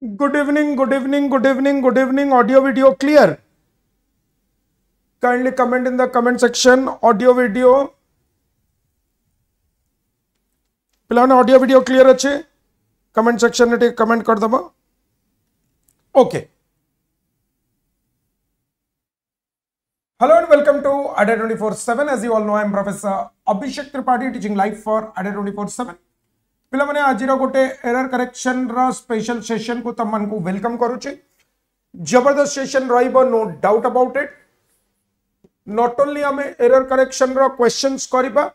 Good evening, good evening, good evening, good evening. Audio video clear? Kindly comment in the comment section. Audio video. पिलाने audio video clear अच्छे? Comment section में टे comment कर दबा. Okay. Hello and welcome to ADA 24/7. As you all know, I am Professor Abhishek Sir teaching live for ADA 24/7. पिला मैंने आज गोटे एरर करेक्शन रा स्पेशल सेशन को तम मन को वेलकम करूची. जबरदस्त सेशन रहिबो, no doubt about it. Not only हमें एरर करेक्शन रा क्वेश्चंस करिबा,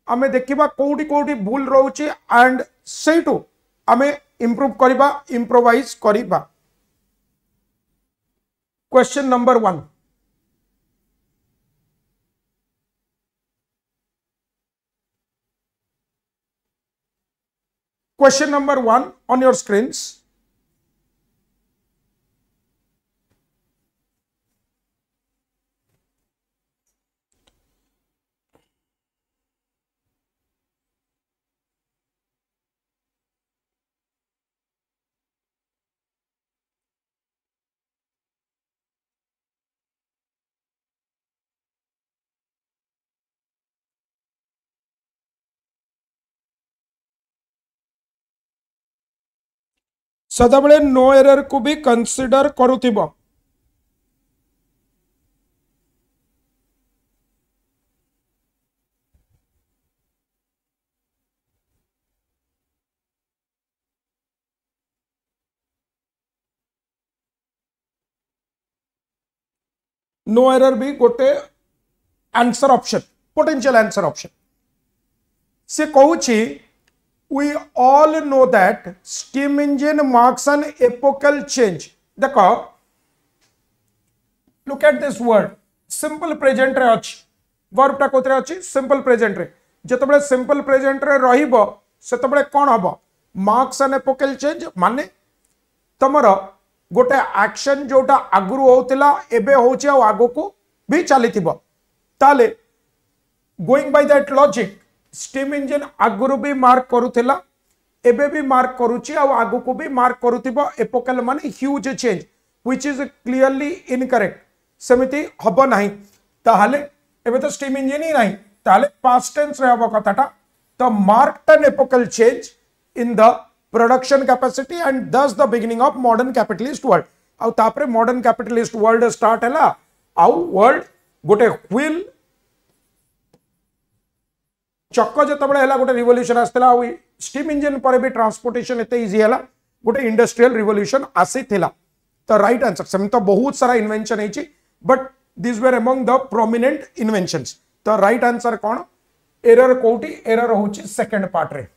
हमें देखिबा कोउटी कोउटी भूल रहउची एंड सेटू हमें इंप्रूव करिबा, इंप्रोवाइज करिबा. Question number 1. Question number 1 on your screens. सदाबले नो एरर को भी कंसीडर करुथिबो. नो एरर भी गोटे answer option, potential answer option. से कहूची we all know that steam engine marks an epochal change. देखो, look at this word. Simple present रे अछि. Verb टा कोतरे अछि? Simple present रे. जतबे simple present रे रहिबो सेतबे कोन हबो? Marks an epochal change माने तमरो गोटे एक्शन जोटा आगुरु होतिला एबे होछि आ आगो को भी चलीथिबो. ताले going by that logic steam engine आगुरु भी मार्क करुथिला, एबे भी मार्क करूची आ आगु को भी मार्क करुथिबो. एपोकल माने huge change, which is clearly incorrect. समिति हबो नाही. ताहाले एबे तो स्टीम इंजन ही नाही, ताहाले पास्ट टेंस रे हबो कथाटा. तो marked an epochal change in the production capacity and thus the beginning of modern capitalist world. आ तापरे मॉडर्न कैपिटलिस्ट वर्ल्ड स्टार्ट हला. आउ वर्ल्ड गोटे व्हील चक्क जतबे हला गोटे रिवोल्यूशन आस्तेला. स्टीम इंजन पर भी ट्रांसपोर्टेशन एते इजी हला, गोटे इंडस्ट्रियल रिवोल्यूशन आसी थिला. तो राइट आंसर सम तो बहुत सारा इन्वेंशन हेची, but this were among the prominent inventions. तो राइट आंसर कोन? एरर कोठी? एरर होची सेकंड पार्ट रे.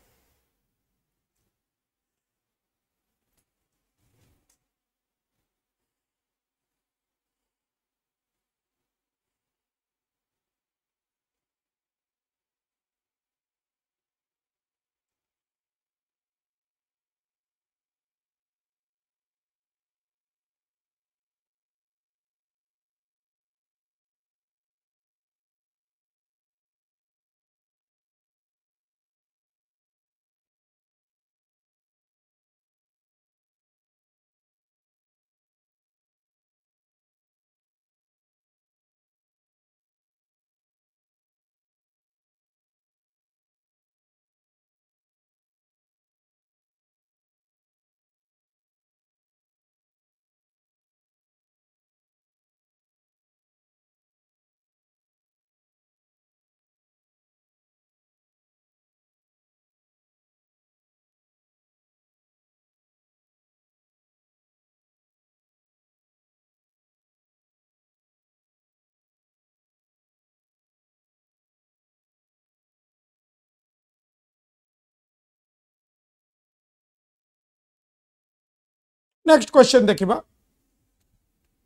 नेक्स्ट क्वेश्चन देखिबा.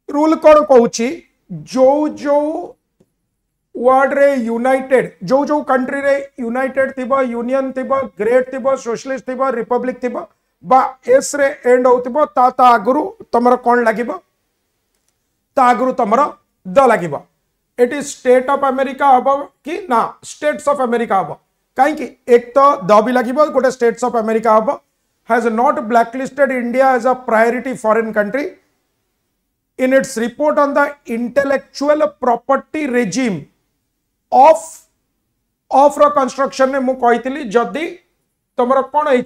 रूल कोन कहूची? जो वर्ड रे यूनाइटेड, जो कंट्री रे यूनाइटेड थिबो, यूनियन थिबो, ग्रेट थिबो, सोशलिस्ट थिबो, रिपब्लिक थिबो बा एस रे एंड होतिबो, ता आगुरु तमर कोन लागिबो? ता आगुरु तमर द लागिबो. It is state of America हबो कि ना स्टेट्स ऑफ अमेरिका हबो? कहीं एक तो द भी लगे गोटे स्टेट्स ऑफ अमेरिका हम has not blacklisted India as a priority foreign country in its report on the intellectual property regime of construction ने मु कही जदि तुमर कौन है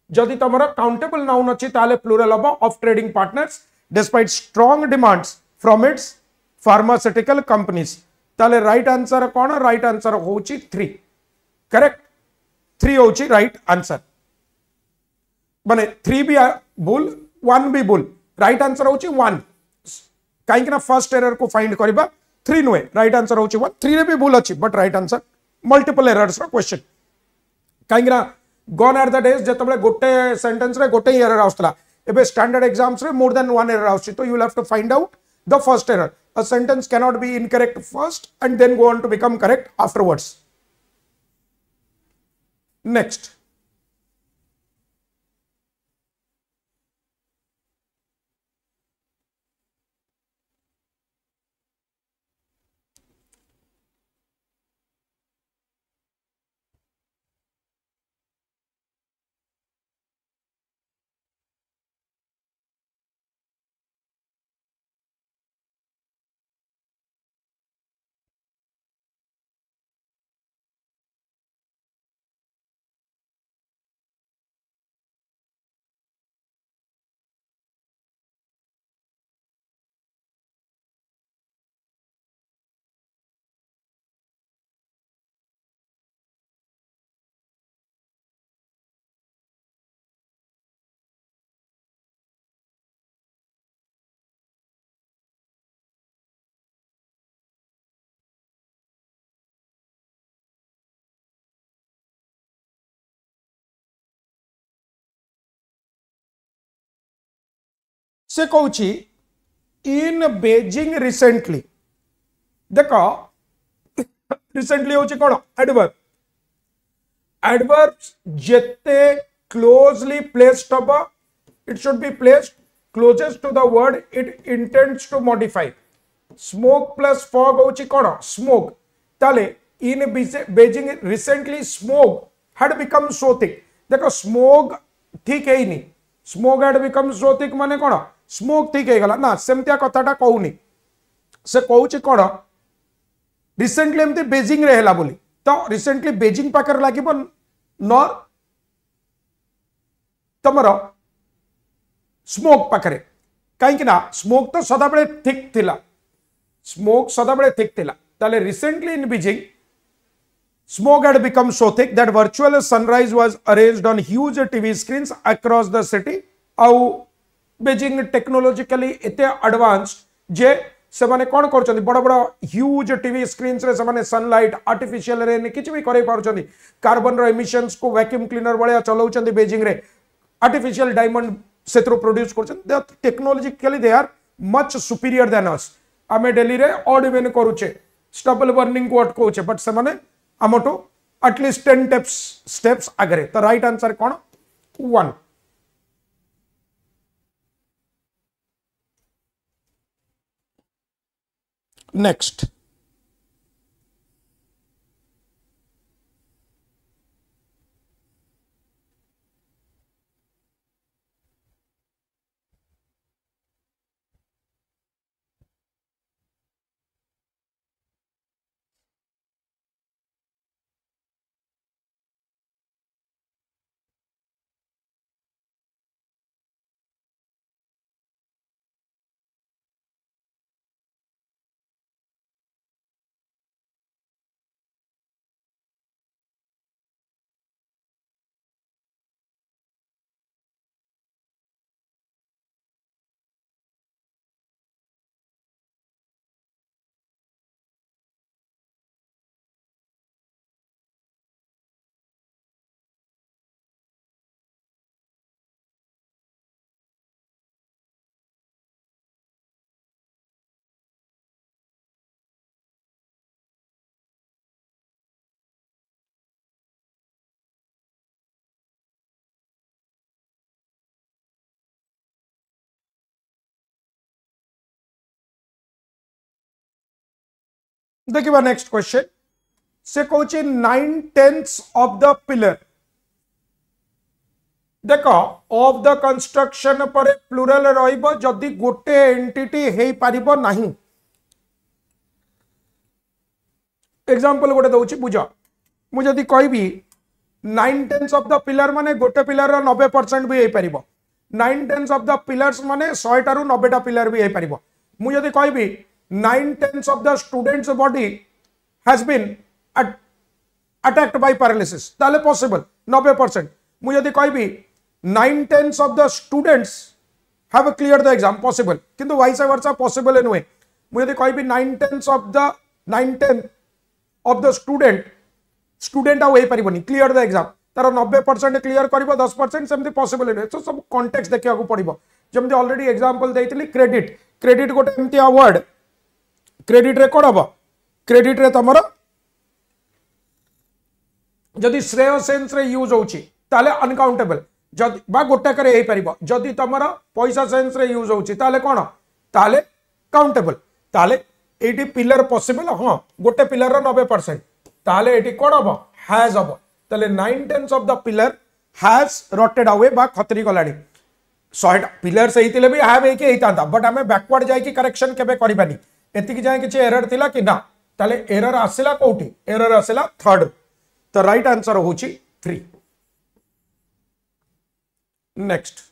जदि तुमर काउंटेबल नाउन अच्छी ताले प्लूरल हम of trading partners despite strong demands from its pharmaceutical companies ताले राइट आंसर कौन राइट आंसर होची 3 करेक्ट 3 होची राइट आंसर माने 3 भी भूल 1 भी भूल राइट आंसर होची 1 कहीं ना फर्स्ट एरर को फाइंड करबा 3 नुए राइट आंसर होची 1 3 रे भी भूल अच्छी but right answer multiple errors रो क्वेश्चन कहीं ना गॉन आर द डेज जतबे गोटे सेंटेंस रे गोटे एरर आउतला एबे स्टैंडर्ड एग्जाम्स रे मोर देन 1 एरर आउची तो you will have to find out the first error a sentence cannot be incorrect first and then go on to become correct afterwards. Next, से कहूची in Beijing recently देखो recently होची कौन adverb adverbs जेते closely placed हबो it should be placed closest to the word it intends to modify smoke plus fog होची कौन smoke ताले in Beijing recently smoke had become so thick देखो smoke ठीक है ही नहीं smoke had become so thick माने कौन स्मोक ठीक है गला ना सेमतिया कथाटा कहूनी से कहूची कौन रिसेंटली एमती बेजिंग रे हैला बोली तो रिसेंटली बेजिंग पाकर लागिबो नॉर तमरो स्मोक पाकरे कहीं ना स्मोक तो सदाबले थिक थिला स्मोक सदाबले थिक थिला ताले recently in Beijing smoke had become so thick that virtual sunrise was arranged on huge TV screens across the city आउ बेजिंग टेक्नोलॉजिकली एते एडवांस्ड जे से माने कोन करछथि बड़ बड़ ह्यूज टीवी स्क्रीन्स रे से माने सनलाइट आर्टिफिशियल रेन किछ भी करै पारछथि कार्बन रो एमिशंस को वैक्यूम क्लीनर बळिया चलाउछथि बेजिंग रे आर्टिफिशियल डायमंड सेथरो प्रोड्यूस करछथि the technologically they are much superior than us आमे दिल्ली रे ऑड इवन करूचे स्टबल बर्निंग को अटकोचे बट से माने आमटो एटलीस्ट 10 स्टेप्स आगरे तो राइट आंसर कोन 1 नेक्स्ट देखिए नेक्स्ट क्वेश्चन से कहूँ 9/10 ऑफ द पिलर देख ऑफ द कंस्ट्रक्शन पर प्लूरल रहिबो जदि गोटे एंटिटी हेई परिबो नाही। एग्जांपल गोटे दउची बुझ मु जदि कहबी 9/10 ऑफ द पिलर माने गोटे पिलर 90% भी हेई परिबो 9/10 ऑफ द पिलर्स माने 100 टारू 90 टा पिलर भी हेई परिबो। मु जदि कहबी 9/10 of the students body has been attacked by paralysis ताले पॉसिबल 90%। मु जदि कहबी 9/10 of the students have clear the exam possible किंतु वाइस वर्सा पॉसिबल नुहे। मु जदि कहबी 9/10 ऑफ द स्टूडेंट आउ होई परिबनी क्लियर द एग्जाम तार 90% क्लियर करिवो 10% सेमती पॉसिबल नुहे। तो सब कॉन्टेक्स्ट देखिया को पड़िबो। जमती ऑलरेडी एग्जांपल देइतली क्रेडिट गोटे एमती वर्ड क्रेडिट रे कोन हबो क्रेडिट रे तमरो जदि श्रेय सेंस रे यूज होची ताले अनकाउंटेबल जदि बा गोटे करे हेई परिबो जदि तमरो पैसा सेंस रे यूज होची ताले कोन ताले काउंटेबल ताले एटी पिलर पॉसिबल हां गोटे पिलर रो 90% ताले एटी कोन हबो हैज हबो ताले 9/10 of the pillar has rotted away बा खतरी गलाडी 100 पिलर से हितिले भी हैव एके हेतांता बट हमें बैकवर्ड जाई कि करेक्शन केबे करिबानी एतिकी जाय किछि एरर थिला कि ना ताले एरर आसिला कोठी एरर आसिला थर्ड। तो राइट आंसर होची 3। नेक्स्ट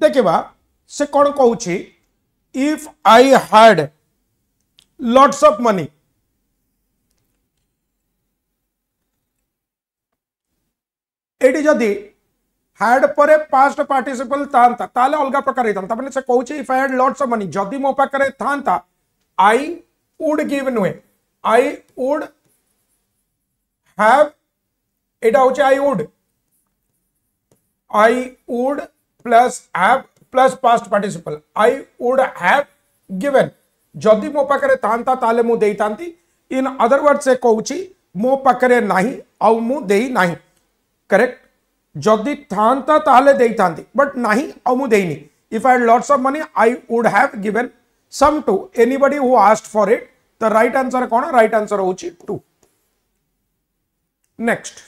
देखिबा से कौन कहूची if I had lots of money एटी जदि हैड पर पास्ट पार्टिसिपल थांता ताले अलग प्रकार हेतांता माने से कहूची if I had lots of money जदि मो पाखरे थांता आई वुड गिव नुहे आई वुड हैव एटा होची I would plus have plus past participle I would have given जदि मो पाखरे थांता ताले मु देई तांती इन अदर वर्ड से कहूची मो पाखरे नाही आउ मु देई नाही करेक्ट जदि थांता ताले देई तांती बट नाही आउ मु देईनी if I had lots of money I would have given some to anybody who asked for it. The right answer कोन राइट आंसर होची 2। नेक्स्ट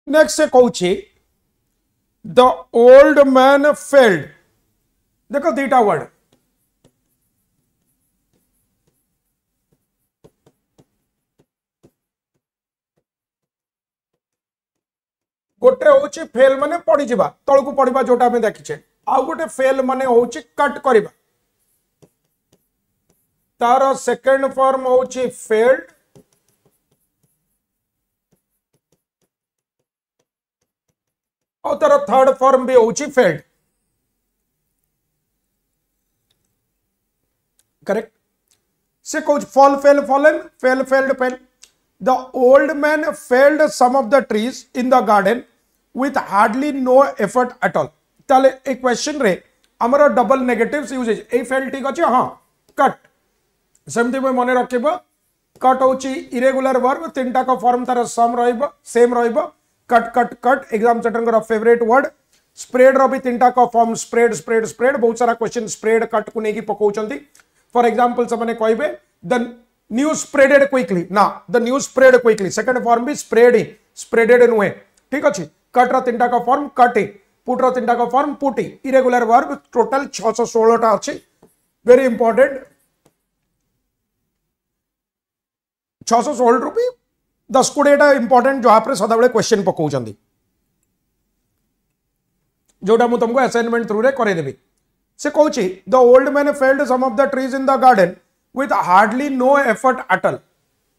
नेक्स्ट से कहूची द ओल्ड मैन फेल्ड देखो दीटा वर्ड गोटे होची फेल माने पड़ी जिबा तळकु पड़िबा जोटा हमें देखिछे आ गोटे फेल माने होची कट करिबा तार सेकंड फॉर्म होची फेल्ड और तार थर्ड फॉर्म भी होची फेल्ड करेक्ट से कौन fall fell fallen fell felled fell the old man felled some of the trees in the garden with hardly no effort at all ताले ए क्वेश्चन रे हमर डबल नेगेटिव्स यूज ए फेल ठीक अछि हां कट सेमती मन रखिबो कट होची इरेगुलर वर्ब तीनटा का फॉर्म तार सम रहइबो सेम रहइबो cut cut cut exam setter favourite word spread रो भी तीनटा का फॉर्म स्प्रेड स्प्रेड स्प्रेड बहुत सारा क्वेश्चन स्प्रेड कट को नेकी पकाउचंती फॉर एग्जांपल से माने कहबे द न्यूज स्प्रेडेड क्विकली ना the news spread quickly second form भी स्प्रेड ही स्प्रेडेड नुहे ठीक अछि कट रो तीनटा का फॉर्म कट ही पुट रो तीनटा का फॉर्म पुट ही इरेगुलर वर्ब टोटल 616 टा अछि वेरी इंपोर्टेंट 616 रु भी 10-20 इंपोर्टेंट जो आप सदाबले क्वेश्चन पकाउचंती जोटा मु तुमको असाइनमेंट थ्रू रे करे देबी से कहूची the old man felled some of the trees in the garden with hardly no effort at all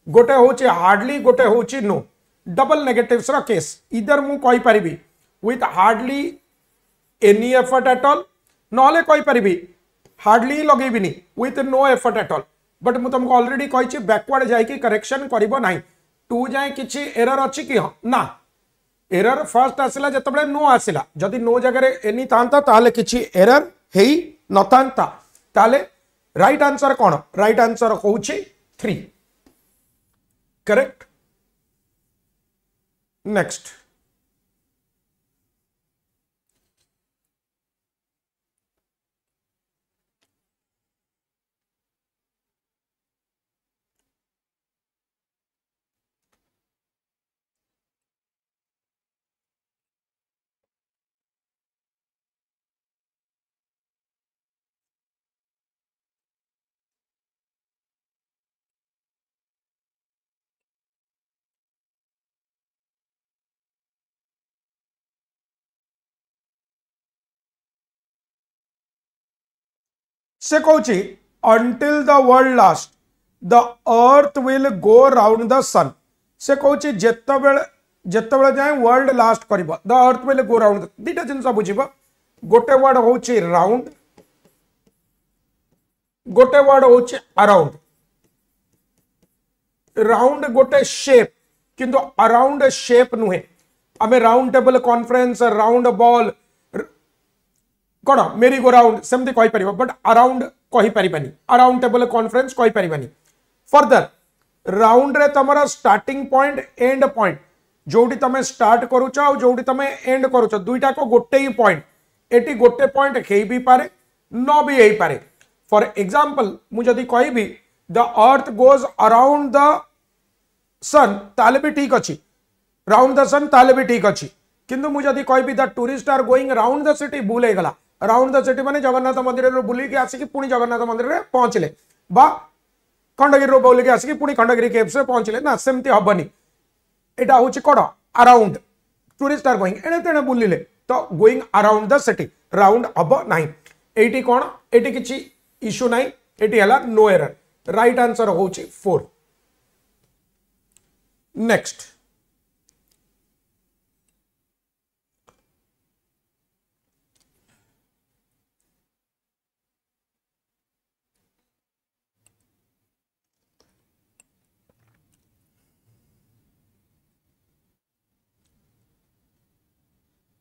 गोटे होची हार्डली गोटे होची नो डबल नेगेटिव्स रा केस इधर मु कहि परिबी with hardly any effort at all नले कहि परिबी हार्डली लगेबिनी with no effort at all but मु तुमको ऑलरेडी कहिची बैकवर्ड जाई कि करेक्शन करिवो नाही टू जाय किछि एरर अछि कि ना एरर फर्स्ट आसिला जतबे नो आसिला जदि नो जगह एनी तांता ताले किछि एरर हेई नतांता ताले राइट आंसर कोन राइट आंसर होउछि 3 करेक्ट नेक्स्ट से कहूची until the world last the earth will go round the sun से कहूची जेतबेले जाए वर्ल्ड लास्ट करिवो the earth will go round दीटा जिनस बुझिबो गोटे वर्ड होची राउंड गोटे वर्ड होची अराउंड राउंड गोटे शेप किंतु अराउंड शेप नुहे आमे round table conference round ball कौन मेरी गो राउंड सेमती कहि परिबो बट अराउंड कहि परिबानी अराउंड टेबल कॉन्फ्रेंस कहि परिबानी फर्दर राउंड रे तमरा स्टार्टिंग पॉइंट एंड पॉइंट जोटी तमे स्टार्ट करूछ आ जोटी तमे एंड करूछ दुईटा को गोटे ही पॉइंट एटी गोटे पॉइंट हेई भी पारे न भी हेई पारे फॉर एग्जांपल मु जदी कहबी the earth goes around the sun ताले भी ठीक अछि राउंड द सन ताले भी ठीक अछि किंतु मु जदी कहबी the tourist are going around the city बुले गला राउंड द सिटी माने जगन्नाथ मंदिर रो बुली के आसी कि पुनी जगन्नाथ मंदिर रे पहुंचले बा खंडगिरी रो बुली के आसी कि पुनी खंडगिरी केव से पहुंचले ना सेमती हबनी एटा होची कोड अराउंड टूरिस्ट आर गोइंग एने तेने बुलिले तो going around the city round हब नाही एटी कोन एटी किछि इशू नाही एटी हला नो एरर राइट आंसर होची 4 नेक्स्ट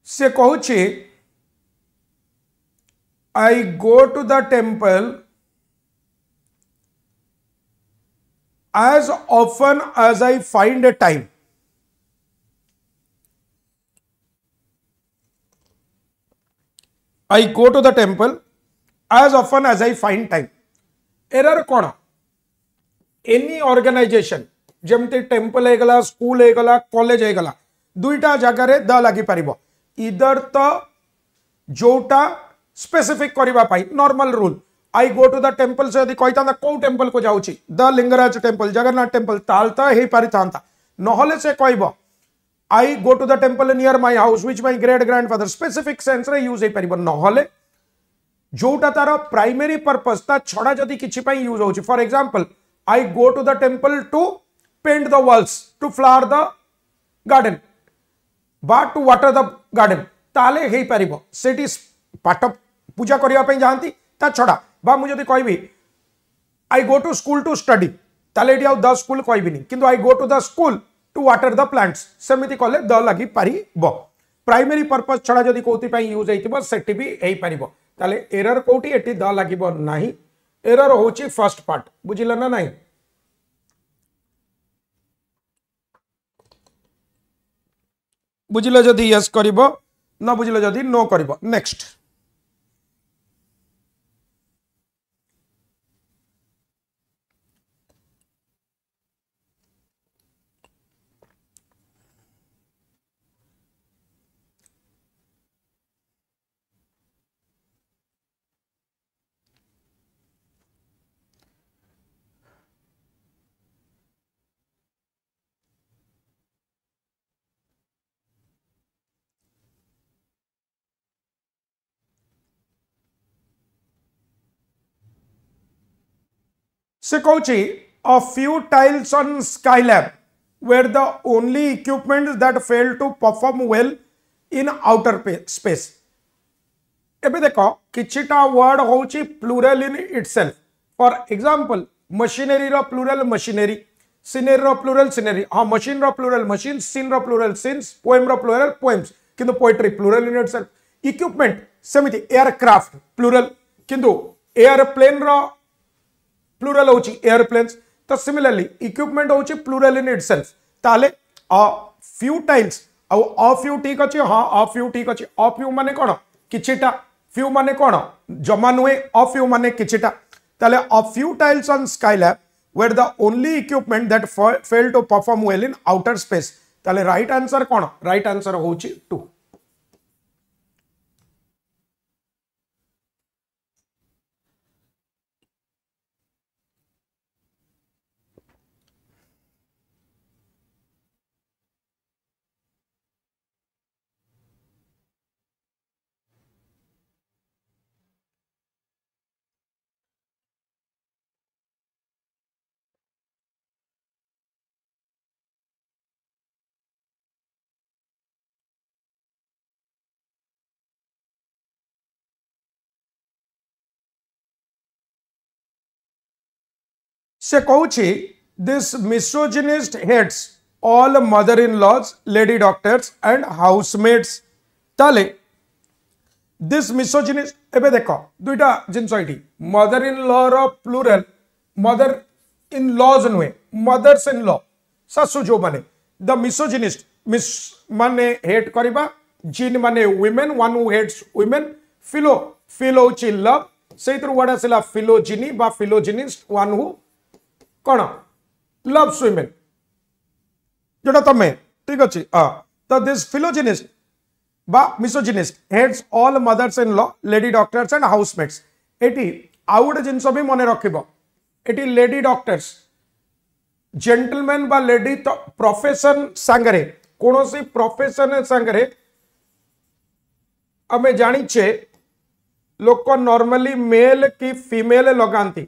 से कहूची I go to the temple as often as I find a time I go to the temple as often as I find time error कोण any organization जमते temple है गला school है गला college है गला दुईटा जगह रे द लागी परिबो इधर तो जोटा स्पेसिफिक करबा पाई normal rule I go to the temple से यदि कहता कौ टेम्पल को जाऊँ the Lingaraj temple Jagannath temple तालता ही पारि था नहले से कहब I go to the temple near my house which my great grandfather specific sense रे यूज हे परिबो नहले जोटा तार प्राइमरी पर्पस ता छडा जदि किछि पई यूज होछि for example I go to the temple to paint the walls to flower the garden बा टू वाटर द गार्डन ताले हे परिबो सेटी पाठ पूजा करिया पई जानती ता छडा बा मु जदि कहबी I go to school to study ताले एटी द स्कूल कहबिनी किंतु I go to the school to water the plants सेमिति कले द लगी पारिबो प्राइमरी पर्पस छड़ा जदि कोथि पई यूज हेतिबो सेठी भी हेई पारिबो ताले एरर कोठी एटी द लागिबो नाही एरर होची फर्स्ट पार्ट बुझिला ना नाही बुझिला जदि यस करिबो न बुझिला जदि नो करिबो नेक्स्ट से कहूची a few tiles on skylab were the only equipment that failed to perform well in outer space एबे देखो किछिटा वर्ड होची plural in itself for example machinery रो प्लूरल मशीनरी सिनेरी रो प्लूरल सिनेरी हां machine रो plural machine scene रो plural scenes poem रो प्लूरल पोएम्स किंतु poetry plural in itself equipment सेमिति एयरक्राफ्ट प्लूरल किंतु एयरप्लेन रो प्लूरल होची एयरप्लेन्स तो सिमिलरली इक्विपमेंट होची प्लूरल इन इटसेल्फ ताले अ फ्यू टाइल्स आ अ फ्यू ठीक अछि हां अ फ्यू ठीक अछि अ फ्यू माने कोन किछिटा फ्यू माने कोन जमा नुए अ फ्यू माने किछिटा ताले a few tiles on Skylab were the only equipment that fail to perform well in outer space ताले राइट आंसर कोन राइट आंसर होची 2 से कहूची this misogynist hates all mother in laws lady doctors and housemates ताले this misogynist एबे देखो दुईटा जिनस एटी मदर इन लॉ रो प्लूरल मदर इन लॉज नुए मदर्स इन लॉ सासु जो माने द मिसोजिनिस्ट मिस माने हेट करबा जिन माने women one who hates women फिलो फिलो ची लव सेइतरु वर्ड आसिला फिलोजिनी बा फिलोजिनिस्ट वन हु कौन लव्स वुमेन जोटा तमें ठीक अच्छे तो दिस फिलोजिनिस्ट बा misogynist hates all mothers in law lady doctors and housemates एटी आउ गोटे जिनस भी मन रखिबो एटी लेडी डॉक्टर्स जेंटलमैन बा लेडी तो प्रोफेशन सांगरे कोनोसी प्रोफेशन सांगरे आमे जानिछे लोक नॉर्मली मेल की फीमेल लगांती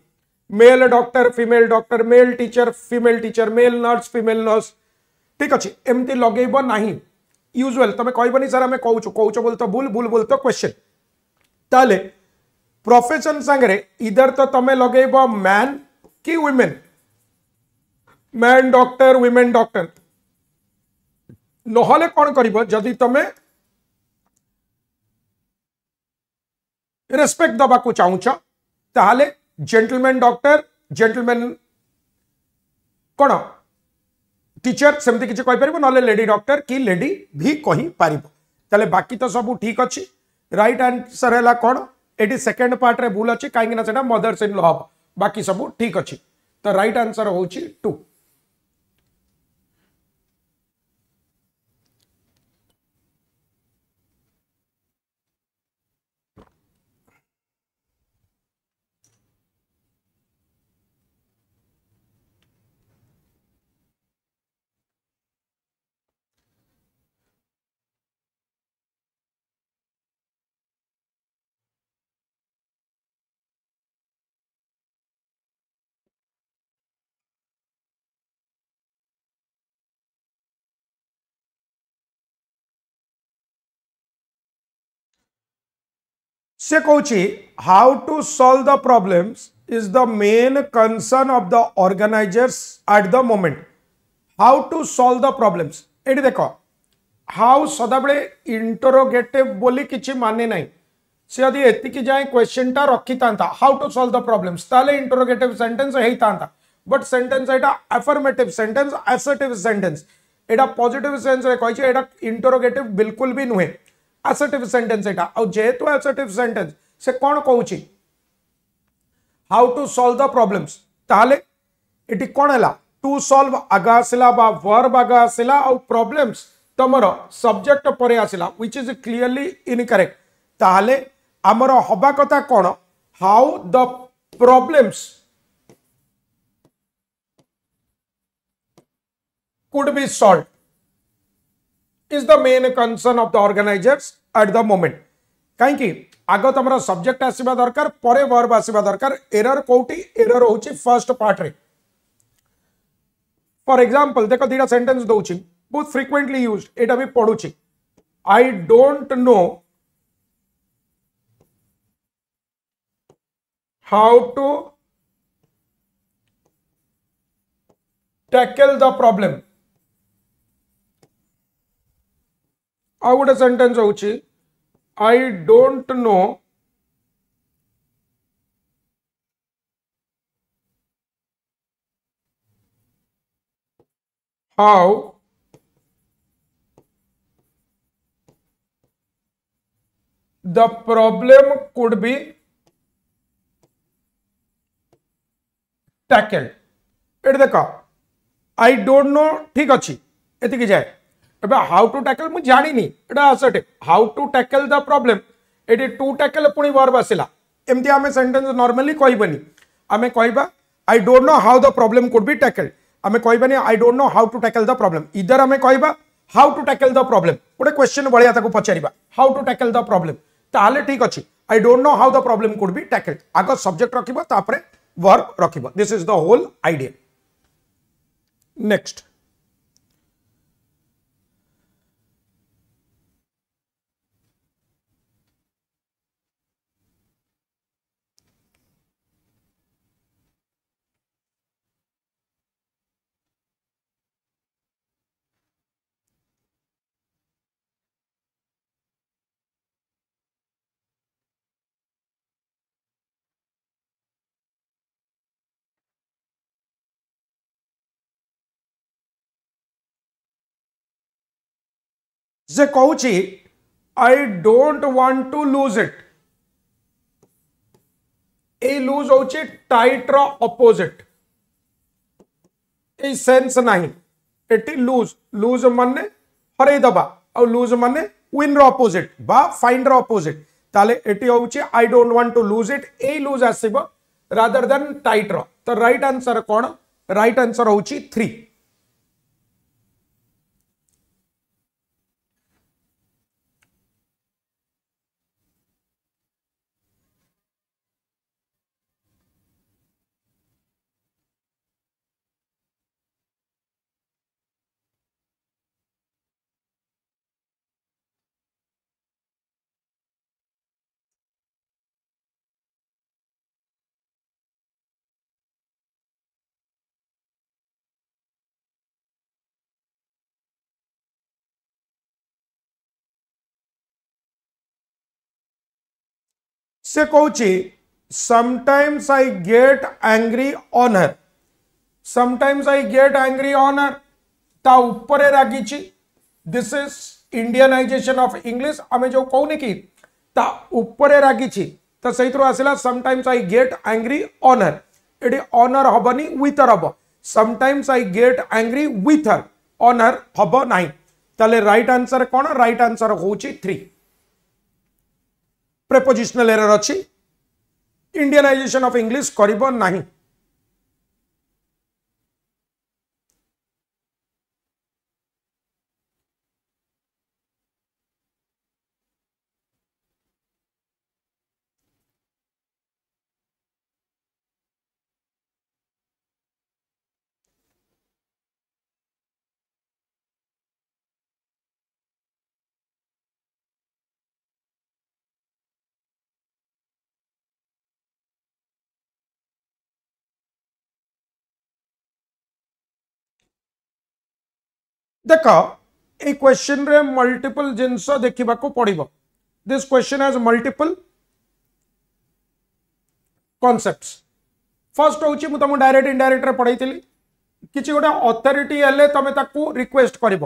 male doctor male teacher male nurse female nurse ठीक अच्छे एमती लगेब नहीं यूजुअल तुम कहबनी सर आम कौच बोल तो भूल भूल बोल तो क्वेश्चन ताले प्रोफेशन सांगरे इधर तो तुम लगेब मैन कि women man doctor women doctor नहले कौन कर जदि तुम रेस्पेक्ट दबा को चाहूच ताले जेंटलमैन डॉक्टर जेंटलमैन कौन टीचर सेमती किसी कहीपर ना लेडी डॉक्टर कि लेडी भी कहीपर ताले बाकी तो सब ठीक अच्छी राइट आंसर है कौन ये सेकेंड पार्ट रे भूल अच्छी कहीं मदर्स इन लॉ बाकी सब ठीक अच्छी तो राइट आंसर हूँ 2 से कहूँ how to solve the problems is the main concern of the organizers at the moment. How to solve the problems? Eighty देख हाउ सदाबे इंटरोगेटिव बोली किछि माने नहीं से यदि एतिकी जाए क्वेश्चन टा रखी था how to solve the problems ताले इंटरोगेटिव सेंटेंस हेई था बट सेंटेंस एटा अफर्मेटिव सेंटेंस असर्टिव सेंटेंस एटा पॉजिटिव सेंस रे कहै छै एटा इंटरोगेटिव बिल्कुल भी नुहे असर्टिव सेंटेंस एटा और जेहेतु असर्टिव सेंटेंस से कोन कहू छी how to solve the problems ताले एटी कोन हला टू सॉल्व आगा आसिला बा वर्ब आगा आसिला और प्रॉब्लम्स तमर सब्जेक्ट परे आसिला व्हिच इज क्लियरली इनकरेक्ट ताले आमर हबा कथा कोन how the problems could be solved is the main concern of the organizers at the moment. कहीं आग तुम सब्जेक्ट आसवा दरकार परे वर्ब आसवा दरकार एरर कोठी एरर होची फर्स्ट पार्ट रे फॉर एग्जांपल देखो दीटा सेंटेंस दोची बहुत फ्रीक्वेंटली यूज्ड एटा भी पढुची I don't know how to tackle the problem आ गोटे सेंटेंस होची I don't know how the problem could be tackled एट देख आई डोंट नो ठीक अच्छी एति जाए एबे हाउ टू टैकल मु जानिनी एटा assertive how to tackle the problem एटी टू टैकल पुनी वर्ब आसिला एमती आमे सेंटेंस नॉर्मली कहबनी आमे कहबा I don't know how the problem could be tackled आमे कहबानी I don't know how to tackle the problem इधर आमे कहबा how to tackle the problem गोटे क्वेश्चन बढिया ताको पचारिबा how to tackle the problem ताले ठीक अछि I don't know how the problem could be tackled आगो सब्जेक्ट रखिबा तापरे वर्ब रखिबा this is the whole idea next से कहूची I don't want to lose it ए लूज होची टाइट रो अपोजिट ए सेंस नहीं एटी लूज लूज माने हरे दबा और लूज माने विन रो अपोजिट बा फाइंड रो अपोजिट ताले एटी होची I don't want to lose it ए लूज आसीबो रादर देन टाइट रो तो राइट आंसर कोन राइट आंसर होची 3 से कहूची sometimes I get angry on her sometimes I get angry on her ता ऊपर रागी this is Indianisation of English आमे जो कहूनी कि ता ऊपर रागी तो सही आसला sometimes I get angry on her एटी ऑनर हबनी विथ हर हम sometimes I get angry with her on her हम ना ताले राइट आंसर कौन राइट आंसर होची 3 प्रेपोजिशनल एरर अच्छी इंडियनाइजेशन ऑफ इंग्लिश करिबो नाही। देख ए क्वेश्चन रे मल्टीपल जिनस देखा पड़ो this question has multiple concepts first हूँ मुझे तुम डायरेक्ट इनडायरेक्ट रे पढ़ाई किसी गोटे अथॉरिटी हेले तुम ताकू रिक्वेस्ट कर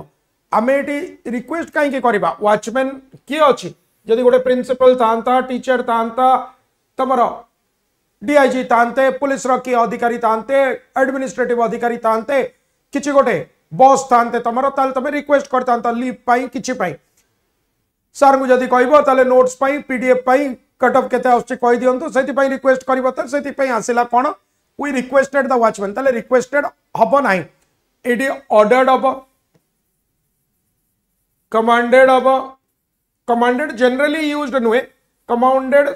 आम ये रिक्वेस्ट कहीं करवा वॉचमैन किए अच्छी जदि गोटे प्रिंसिपल था टीचर था तुम डीआईजी थाते पुलिस किए अधिकारी थाते एडमिनिस्ट्रेटिव अधिकारी थाते किसी गोटे बॉस थाते तुम तुम रिक्वेस्ट करता लीव पाई किछि पाई सर को जदि कह नोट्स पाई पीडीएफ पाई कट ऑफ केते आउछि कहि दियंतु सेति रिक्वेस्ट करबो त सेति पई आसिला कोन वी रिक्वेस्टेड द वॉचमैन ताले रिक्वेस्टेड हबो नाही एडी ऑर्डर्ड हबो कमांडेड हबो कमांडेड जनरली यूज्ड नुए commanded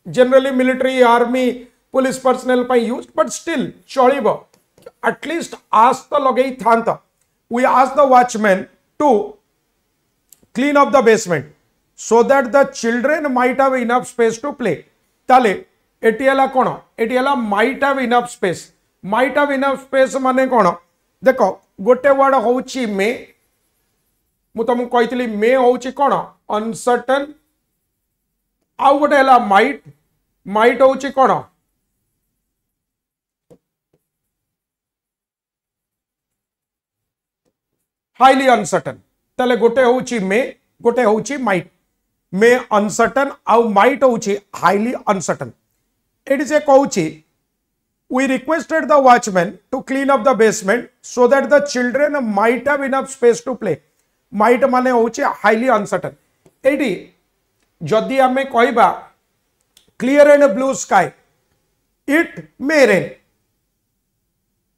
generally military army police personnel पई यूज्ड बट स्टिल चलिबो एटलीस्ट आस तो लगेई थांत we ask the watchman to clean up the basement so that the children might have enough space to play ताले एटीएला कोन एटीएला might have enough space माने कोन देखो गोटे वर्ड होउची मे मु तुम कहितली मे होउची कोन अनसर्टेन आउ गोटे हला might होउची कोन हाईली अनसर्टेन ताले गोटे होउची मे गोटे होउची माइट मे अनसर्टेन आउ माइट होउची हाईली अनसर्टेन इट इज ए कहूची we requested the watchman to clean up the basement so that the children might have enough space to play might माने होउची हाईली अनसर्टेन एडी जदि आमे कहबा clear and blue sky it may rain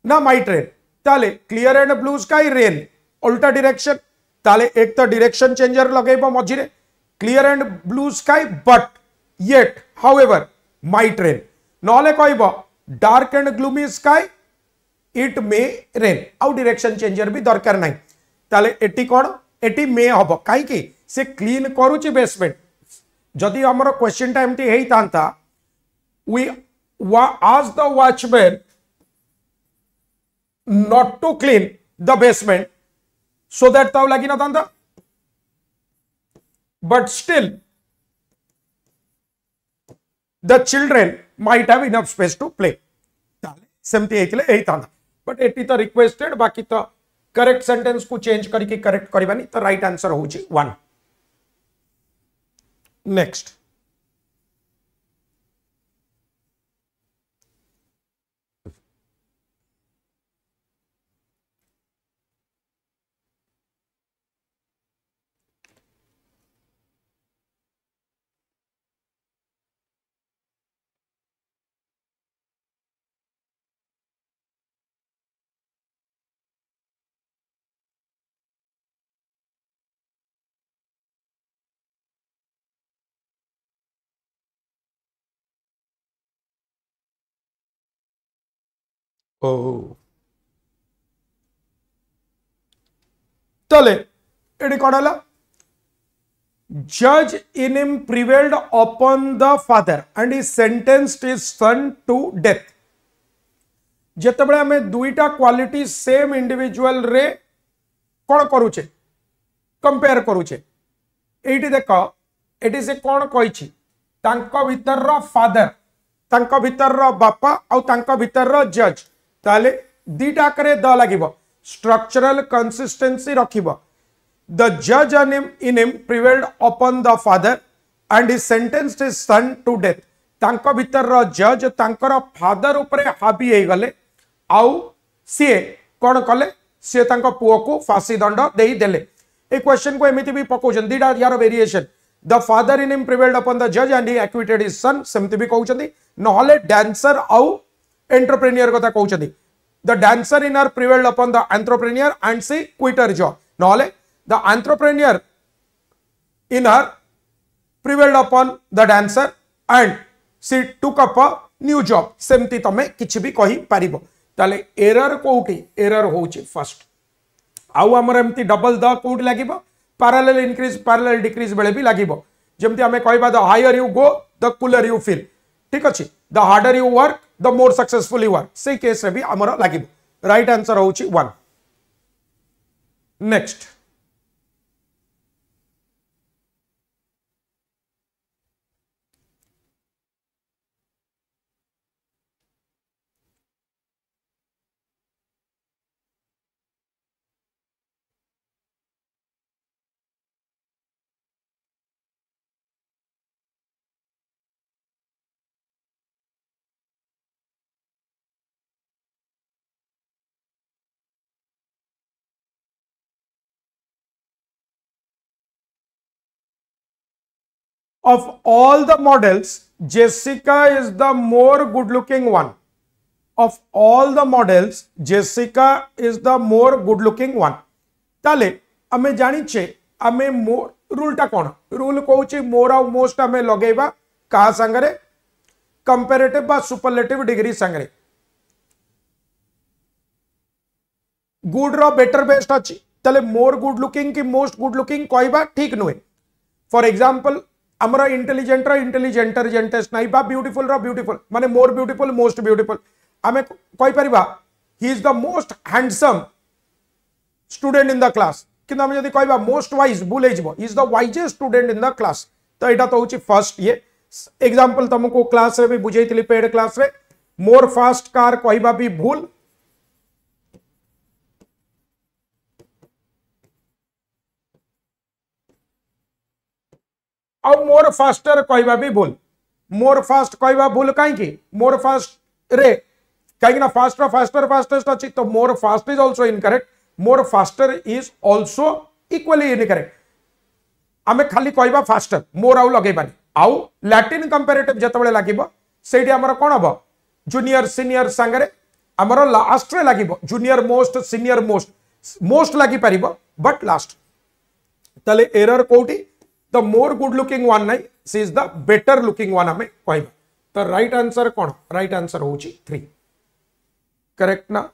ना might rain ताले clear and blue sky rain उल्टा direction ताले एक तो डायरेक्शन चेंजर लगेबो मझिरे clear and blue sky but yet however might rain नले कहबो dark and gloomy sky it may rain आउ डायरेक्शन चेंजर भी दरकार नाही ताले एटी कोन एटी मे हबो काई कि से क्लीन करूची बेसमेंट जदि हमर क्वेश्चन टाइम टी हेई तांता we ask the watchman not to clean the basement so that ताऊ लगी ना था but still the children might have enough space to play सेमती हेतले एही था but एटी तो requested बाकी तो करेक्ट सेंटेंस को चेंज करके करेक्ट करबानी तो राइट आंसर होची 1 नेक्स्ट तले एडी कोन हला जज in him prevailed upon the father and he sentenced his son to death जेतेबेले हमें दुईटा क्वालिटी सेम इंडिविजुअल रे कोन करूचे कंपेयर करूचे एटी देखो एटी से कोन कहिछि तांको भीतर रो फादर तांको भीतर रो बापा आ तांको भीतर रो जज ताले दीटा करे द लागिबो स्ट्रक्चरल कंसिस्टेंसी रखिबो द जज in him prevailed upon the father and he sentenced his son to death तांको भीतर रो जज तांकर फादर ऊपर हावी हे गले आउ सी कोन कले सी तांको पुओ को फांसी दंड देई देले ए क्वेश्चन को एमिति भी पकोजन दीटा यार variation the father in him prevailed upon the जज and he acquitted his son सेमति भी कहउचंदी नहले डांसर आउ एंटरप्रेन्योर कथा कहउचंदी the dancer in her prevailed upon the entrepreneur and she quit her job नहले the entrepreneur in her prevailed upon the dancer and she took up a new job सेमति तमे किछि भी कहि पारिबो ताले एरर कोउटी एरर होउची फर्स्ट आउ हमर एमती डबल द कोउट लागिबो पैरेलल इंक्रीज पैरेलल डिक्रीज बेले भी लागिबो जेमती हमें कहबा the higher you go the cooler you feel ठीक अछि the harder you work the more successful you work से केस रे भी हमर लागिबो राइट आंसर होउची 1 next of all the models, Jessica is the more good looking one. Of all the models, Jessica is the more good looking one. ताले आमे जानिचे आमे rule टा कोन रूल कहूची मोर आउ मोस्ट आमे लगेबा का संगरे कंपैरेटिव बा सुपरलेटिव डिग्री संगरे गुड रो better best अछि ताले मोर गुड लुकिंग की मोस्ट गुड लुकिंग कहबा ठीक नुहे फॉर एग्जांपल हमरा इंटेलिजेंट रो इंटेलिजेंटर जेंटेस्ट नाही बा ब्यूटीफुल रो ब्यूटीफुल माने मोर ब्यूटीफुल मोस्ट ब्यूटीफुल आमे कहि परिबा he is the most handsome student in the class किंतु आमे जदी कहबा मोस्ट वाइज भूल हेजबो he is the wisest student in the class तो एटा तो होची फर्स्ट ये एग्जांपल तुमको क्लास रे भी बुझेइतली पेड क्लास रे मोर फास्ट कार कहबा भी भूल और मोर फास्टर कहबा भी भूल मोर फास्ट कहबा भूल काई की मोर फास्ट रे काई ना फास्टर फास्टर फास्टेस्ट अछि तो more fast is also incorrect more faster is also equally incorrect आमे खाली कहबा फास्टर मोर आउ लगेबानी आउ लैटिन कंपैरेटिव जतबेले लागिबो सेठी हमर कोन हबो जूनियर सीनियर संगरे हमर लास्ट रे लागिबो junior most senior most most लागि परिबो बट लास्ट तले एरर कोठी the more good looking one nahi she is the better looking one hame कहबा तो राइट आंसर कोन राइट आंसर होची 3 करेक्ट ना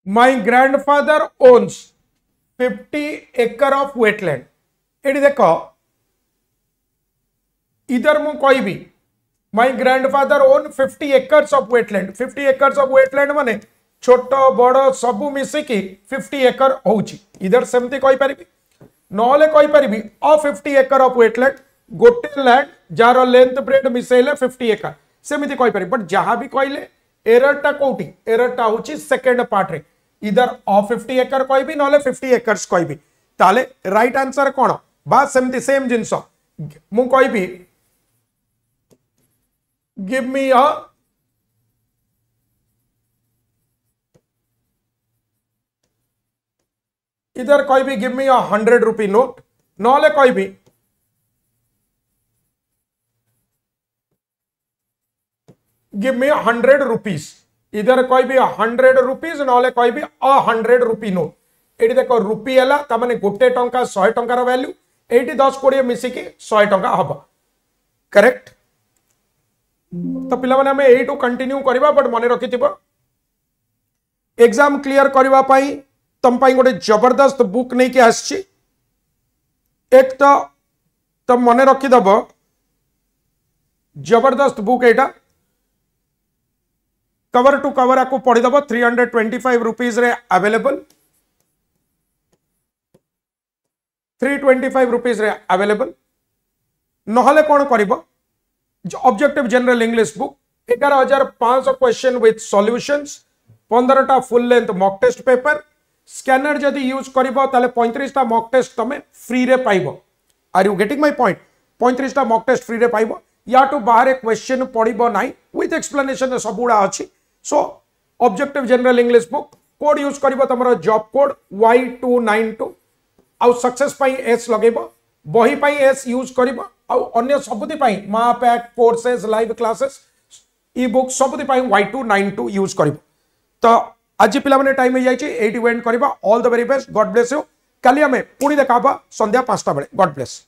My grandfather owns 50 acre of wetland. Eighty देखो इधर मु कहबी my grandfather own 50 acres of wetland. 50 acres of wetland माने छोट बड़ सबु मिसिकी 50 एकर होउची इधर सेमती कहि परिबी नहले कहि परिबी अ 50 एकर ऑफ वेटलैंड गोटे लैंड जार लेंथ ब्रेड मिसेले 50 एकर सेमती कहि परिबी बट जहां भी कहले एरर टा कोठी एरर टा होची सेकंड पार्ट रे इधर अ 50 एकर कहबी नहले 50 एकर्स कहबी ताले राइट आंसर कोन बा सेमती सेम जिंस मु कहबी गिव मी अ इधर कहबी गिव मी अ 100 रुपी नोट नहले कहबी गिव मी 100 रुपीस इधर कहबी 100 रुपीस नहले कहबी 100 रुपी नोट एटी देखो रुपी हला ता माने गोटे टंका 100 टंका रो वैल्यू एटी 10 20 मिसिकी 100 टंका हबो करेक्ट तो पिला माने हमें एटू कंटिन्यू करबा बट मने रखिथिबो एग्जाम क्लियर करबा पई तम पई गोटे जबरदस्त बुक नहीं के आछि एक तो तम मने रखि दबो जबरदस्त book Etah cover to cover आपको पढ़ी दबो 325 रुपीस रे अवेलेबल 325 रुपीस रे अवेलेबल नहले कोन करिवो objective general English book 11500 question with solutions 15 टा full length mock test paper scanner जदी यूज करिवो ताले 35 टा मॉक टेस्ट तमे फ्री रे पाइबो are you getting my point 35 टा मॉक टेस्ट फ्री रे पाइबो या तो बाहर क्वेश्चन पढ़िबो नाही विथ एक्सप्लेनेशन सबुडा अछि so objective general English book code use करिवो तमरो जॉब कोड Y292 आउ सक्सेस पई S लगेबो बही पई S यूज करिवो अन्य सबुति मा pack courses live classes e book सबुति Y292 यूज कर तो आज पे टाइम हो जाए वेट करवा all the very best God bless you काली आम पुणी देखा संध्या 5टा बेले गॉड ब्लेस।